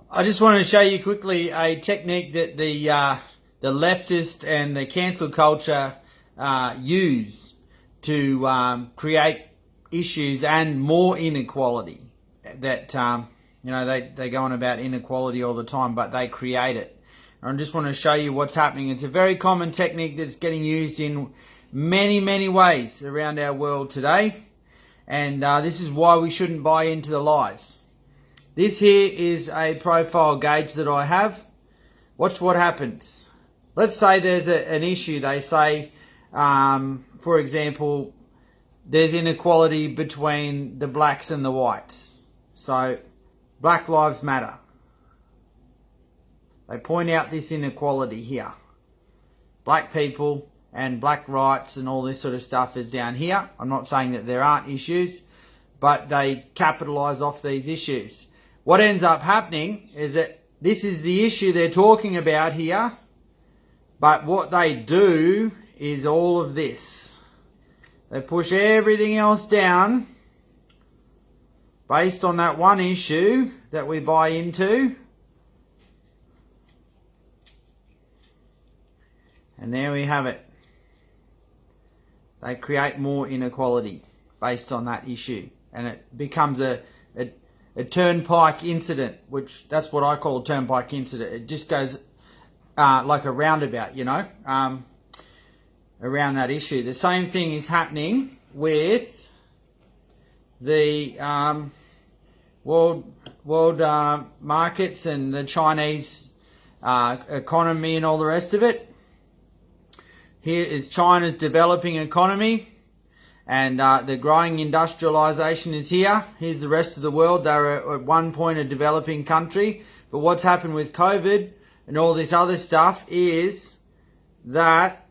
I just wanted to show you quickly a technique that the leftist and the cancel culture use to create issues and more inequality. That they go on about inequality all the time, but they create it. I just want to show you what's happening. It's a very common technique that's getting used in many ways around our world today, and this is why we shouldn't buy into the lies. This here is a profile gauge that I have. Watch what happens. Let's say there's an issue. They say, for example, there's inequality between the blacks and the whites. So, Black Lives Matter. They point out this inequality here. Black people and black rights and all this sort of stuff is down here. I'm not saying that there aren't issues, but they capitalise off these issues. What ends up happening is that this is the issue they're talking about here, but what they do is all of this. They push everything else down based on that one issue that we buy into. And there we have it. They create more inequality based on that issue. And it becomes a turnpike incident, which that's what I call a turnpike incident. It just goes like a roundabout, around that issue. The same thing is happening with the world markets and the Chinese economy and all the rest of it. Here is China's developing economy, and the growing industrialization is here. Here's the rest of the world. They're at one point a developing country. But what's happened with COVID and all this other stuff is that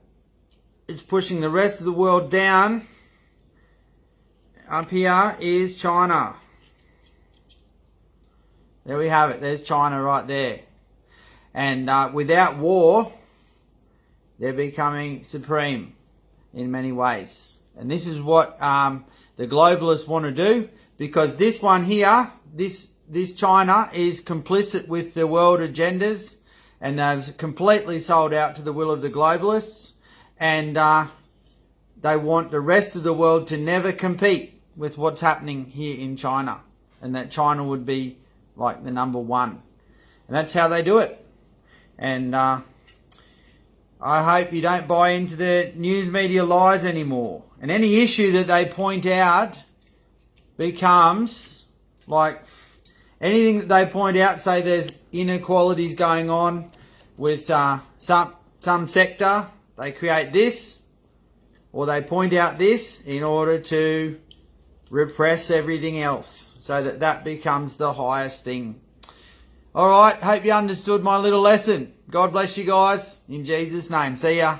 it's pushing the rest of the world down. Up here is China. There we have it. There's China right there. And without war, they're becoming supreme in many ways. And this is what the globalists want to do, because this one here, this China is complicit with the world agendas, and they've completely sold out to the will of the globalists, and they want the rest of the world to never compete with what's happening here in China, and that China would be like the number one. And that's how they do it. And I hope you don't buy into the news media lies anymore. And any issue that they point out becomes like anything that they point out, say there's inequalities going on with some sector, they create this, or they point out this in order to repress everything else, so that becomes the highest thing. Alright, hope you understood my little lesson. God bless you guys. In Jesus' name. See ya.